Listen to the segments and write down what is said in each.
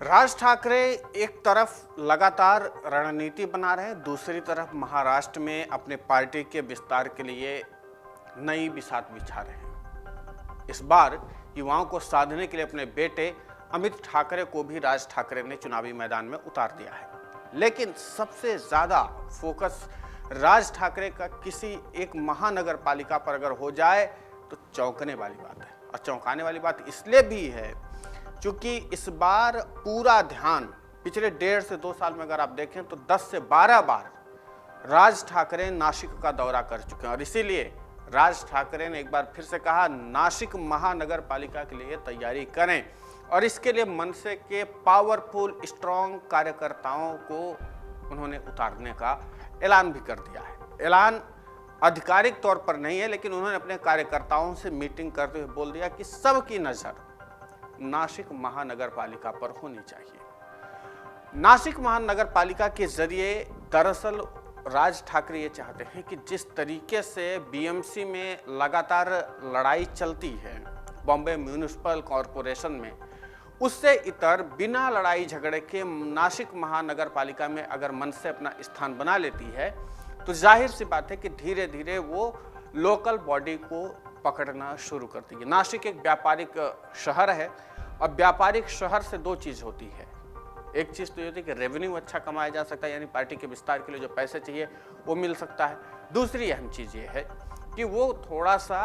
राज ठाकरे एक तरफ लगातार रणनीति बना रहे हैं, दूसरी तरफ महाराष्ट्र में अपने पार्टी के विस्तार के लिए नई बिसात बिछा रहे हैं। इस बार युवाओं को साधने के लिए अपने बेटे अमित ठाकरे को भी राज ठाकरे ने चुनावी मैदान में उतार दिया है। लेकिन सबसे ज्यादा फोकस राज ठाकरे का किसी एक महानगर पालिका पर अगर हो जाए तो चौंकने वाली बात है। और चौंकाने वाली बात इसलिए भी है क्योंकि इस बार पूरा ध्यान पिछले 1.5 से 2 साल में अगर आप देखें तो 10 से 12 बार राज ठाकरे नासिक का दौरा कर चुके हैं। और इसीलिए राज ठाकरे ने एक बार फिर से कहा, नासिक महानगर पालिका के लिए तैयारी करें। और इसके लिए मनसे के पावरफुल स्ट्रॉन्ग कार्यकर्ताओं को उन्होंने उतारने का ऐलान भी कर दिया है। ऐलान आधिकारिक तौर पर नहीं है, लेकिन उन्होंने अपने कार्यकर्ताओं से मीटिंग करते हुए बोल दिया कि सबकी नजर नासिक महानगर पालिका पर होनी चाहिए। नासिक महानगर पालिका के जरिए दरअसल राज ठाकरे ये चाहते हैं कि जिस तरीके से बीएमसी में लगातार लड़ाई चलती है बॉम्बे म्यूनिसिपल कॉरपोरेशन में, उससे इतर बिना लड़ाई झगड़े के नासिक महानगर पालिका में अगर मनसे अपना स्थान बना लेती है तो जाहिर सी बात है कि धीरे धीरे वो लोकल बॉडी को पकड़ना शुरू करती है। नासिक एक व्यापारिक शहर है और व्यापारिक शहर से 2 चीज होती है। एक चीज तो ये होती है कि रेवेन्यू अच्छा कमाया जा सकता है, यानी पार्टी के विस्तार के लिए जो पैसे चाहिए वो मिल सकता है। दूसरी अहम चीज ये है कि वो थोड़ा सा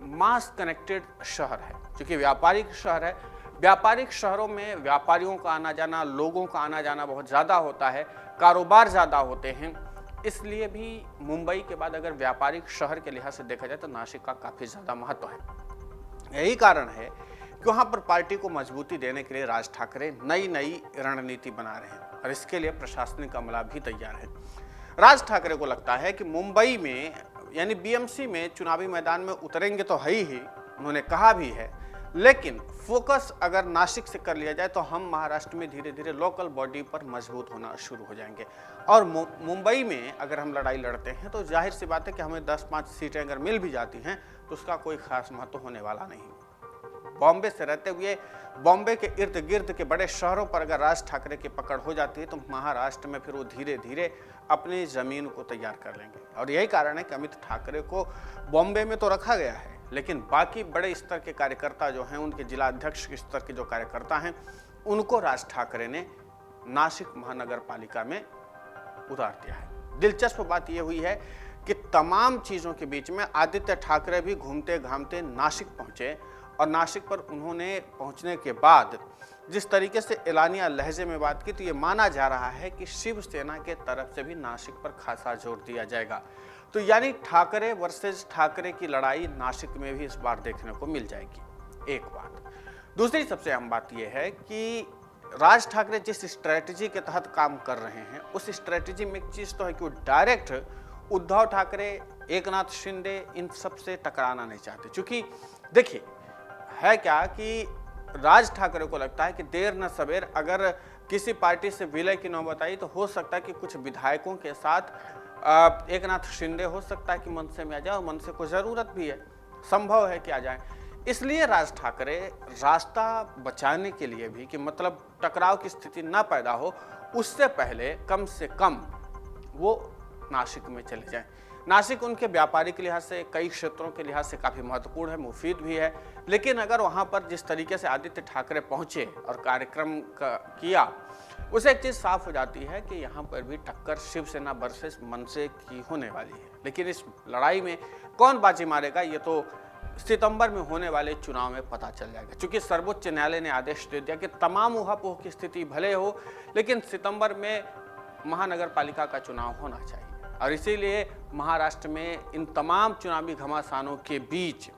मास कनेक्टेड शहर है। क्योंकि व्यापारिक शहर है, व्यापारिक शहरों में व्यापारियों का आना जाना, लोगों का आना जाना बहुत ज्यादा होता है, कारोबार ज्यादा होते हैं। इसलिए भी मुंबई के बाद अगर व्यापारिक शहर के लिहाज से देखा जाए तो नासिक का काफी ज्यादा महत्व है। यही कारण है कि वहां पर पार्टी को मजबूती देने के लिए राज ठाकरे नई रणनीति बना रहे हैं और इसके लिए प्रशासनिक अमला भी तैयार है। राज ठाकरे को लगता है कि मुंबई में यानी बीएमसी में चुनावी मैदान में उतरेंगे तो है ही, उन्होंने कहा भी है, लेकिन फोकस अगर नासिक से कर लिया जाए तो हम महाराष्ट्र में धीरे धीरे लोकल बॉडी पर मजबूत होना शुरू हो जाएंगे। और मुंबई में अगर हम लड़ाई लड़ते हैं तो जाहिर सी बात है कि हमें 10-5 सीटें अगर मिल भी जाती हैं तो उसका कोई खास महत्व होने वाला नहीं। बॉम्बे से रहते हुए बॉम्बे के इर्द गिर्द के बड़े शहरों पर अगर राज ठाकरे की पकड़ हो जाती है तो महाराष्ट्र में फिर वो धीरे धीरे अपनी जमीन को तैयार कर लेंगे। और यही कारण है कि अमित ठाकरे को बॉम्बे में तो रखा गया है, लेकिन बाकी बड़े स्तर के कार्यकर्ता जो हैं, उनके जिला अध्यक्ष के स्तर के जो कार्यकर्ता हैं, उनको राज ठाकरे ने नासिक महानगर पालिका में उतार दिया है। दिलचस्प बात यह हुई है कि तमाम चीजों के बीच में आदित्य ठाकरे भी घूमते घामते नासिक पहुंचे और नासिक पर उन्होंने पहुंचने के बाद जिस तरीके से एलानिया लहजे में बात की तो ये माना जा रहा है कि शिवसेना के तरफ से भी नासिक पर खासा जोर दिया जाएगा। तो यानी ठाकरे वर्सेस ठाकरे की लड़ाई नासिक में भी इस बार देखने को मिल जाएगी। एक बात। दूसरी सबसे अहम बात यह है कि राज ठाकरे जिस स्ट्रेटजी के तहत काम कर रहे हैं उस स्ट्रेटजी में एक चीज तो है कि वो डायरेक्ट उद्धव ठाकरे, एकनाथ शिंदे इन सब से टकराना नहीं चाहते। क्योंकि देखिए है क्या कि राज ठाकरे को लगता है कि देर न सवेर अगर किसी पार्टी से विलय की नौबत आई तो हो सकता है कि कुछ विधायकों के साथ एकनाथ शिंदे हो सकता है कि मनसे में आ जाए, और मनसे को जरूरत भी है, संभव है कि आ जाए। इसलिए राज ठाकरे रास्ता बचाने के लिए भी कि मतलब टकराव की स्थिति ना पैदा हो, उससे पहले कम से कम वो नासिक में चले जाएं। नासिक उनके व्यापारिक लिहाज से, कई क्षेत्रों के लिहाज से काफ़ी महत्वपूर्ण है, मुफीद भी है। लेकिन अगर वहाँ पर जिस तरीके से आदित्य ठाकरे पहुँचे और कार्यक्रम किया, उसे एक चीज़ साफ हो जाती है कि यहाँ पर भी टक्कर शिवसेना वर्सेस मनसे की होने वाली है। लेकिन इस लड़ाई में कौन बाजी मारेगा ये तो सितंबर में होने वाले चुनाव में पता चल जाएगा। क्योंकि सर्वोच्च न्यायालय ने आदेश दे दिया कि तमाम ऊहापोह की स्थिति भले हो, लेकिन सितंबर में महानगर पालिका का चुनाव होना चाहिए। और इसीलिए महाराष्ट्र में इन तमाम चुनावी घमासानों के बीच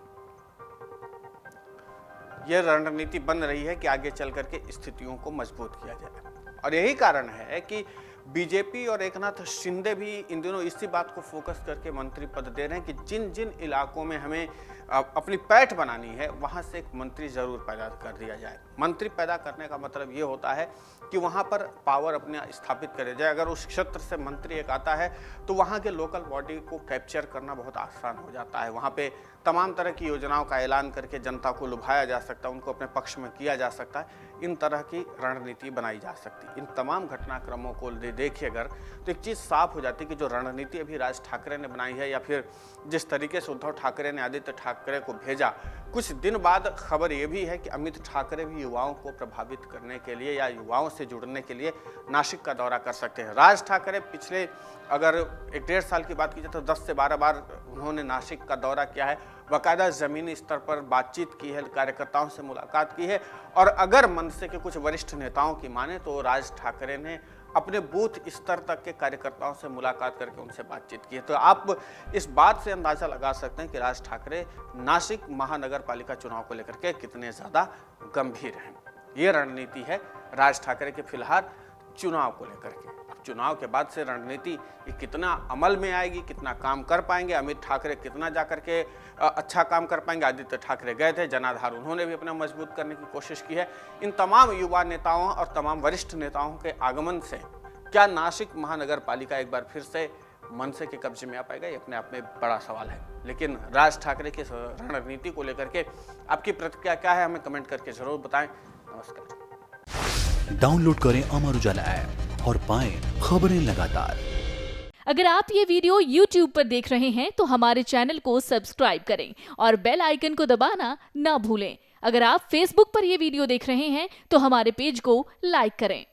यह रणनीति बन रही है कि आगे चल करके स्थितियों को मजबूत किया जाए। और यही कारण है कि बीजेपी और एकनाथ शिंदे भी इन दिनों इसी बात को फोकस करके मंत्री पद दे रहे हैं कि जिन जिन इलाकों में हमें अपनी पैठ बनानी है, वहाँ से एक मंत्री जरूर पैदा कर दिया जाए। मंत्री पैदा करने का मतलब ये होता है कि वहाँ पर पावर अपने स्थापित करे जाए। अगर उस क्षेत्र से मंत्री एक आता है तो वहाँ के लोकल बॉडी को कैप्चर करना बहुत आसान हो जाता है। वहाँ पे तमाम तरह की योजनाओं का ऐलान करके जनता को लुभाया जा सकता है, उनको अपने पक्ष में किया जा सकता है। इन तरह की रणनीति बनाई जा सकती है। इन तमाम घटनाक्रमों को देखिए अगर, तो एक चीज़ साफ हो जाती है कि जो रणनीति अभी राज ठाकरे ने बनाई है, या फिर जिस तरीके से उद्धव ठाकरे ने आदित्य ठाकरे को भेजा, कुछ दिन बाद खबर ये भी है कि अमित ठाकरे भी युवाओं को प्रभावित करने के लिए या युवाओं से जुड़ने के लिए नासिक का दौरा कर सकते हैं। राज ठाकरे पिछले अगर 1-1.5 साल की बात की जाए तो 10 से 12 बार उन्होंने नासिक का दौरा किया है, बाकायदा ज़मीनी स्तर पर बातचीत की है, कार्यकर्ताओं से मुलाकात की है। और अगर मनसे के कुछ वरिष्ठ नेताओं की माने तो राज ठाकरे ने अपने बूथ स्तर तक के कार्यकर्ताओं से मुलाकात करके उनसे बातचीत की है। तो आप इस बात से अंदाजा लगा सकते हैं कि राज ठाकरे नासिक महानगर पालिका चुनाव को लेकर के कितने ज़्यादा गंभीर हैं। ये रणनीति है राज ठाकरे के फिलहाल चुनाव को लेकर के। अब चुनाव के बाद से रणनीति ये कितना अमल में आएगी, कितना काम कर पाएंगे, अमित ठाकरे कितना जाकर के अच्छा काम कर पाएंगे। आदित्य ठाकरे गए थे, जनाधार उन्होंने भी अपना मजबूत करने की कोशिश की है। इन तमाम युवा नेताओं और तमाम वरिष्ठ नेताओं के आगमन से क्या नासिक महानगर पालिका एक बार फिर से मनसे के कब्जे में आ पाएगा, ये अपने आप में बड़ा सवाल है। लेकिन राज ठाकरे की रणनीति को लेकर के आपकी प्रतिक्रिया क्या है, हमें कमेंट करके जरूर बताएं। नमस्कार। डाउनलोड करें अमर उजाला ऐप और पाएं खबरें लगातार। अगर आप ये वीडियो YouTube पर देख रहे हैं तो हमारे चैनल को सब्सक्राइब करें और बेल आइकन को दबाना ना भूलें। अगर आप Facebook पर ये वीडियो देख रहे हैं तो हमारे पेज को लाइक करें।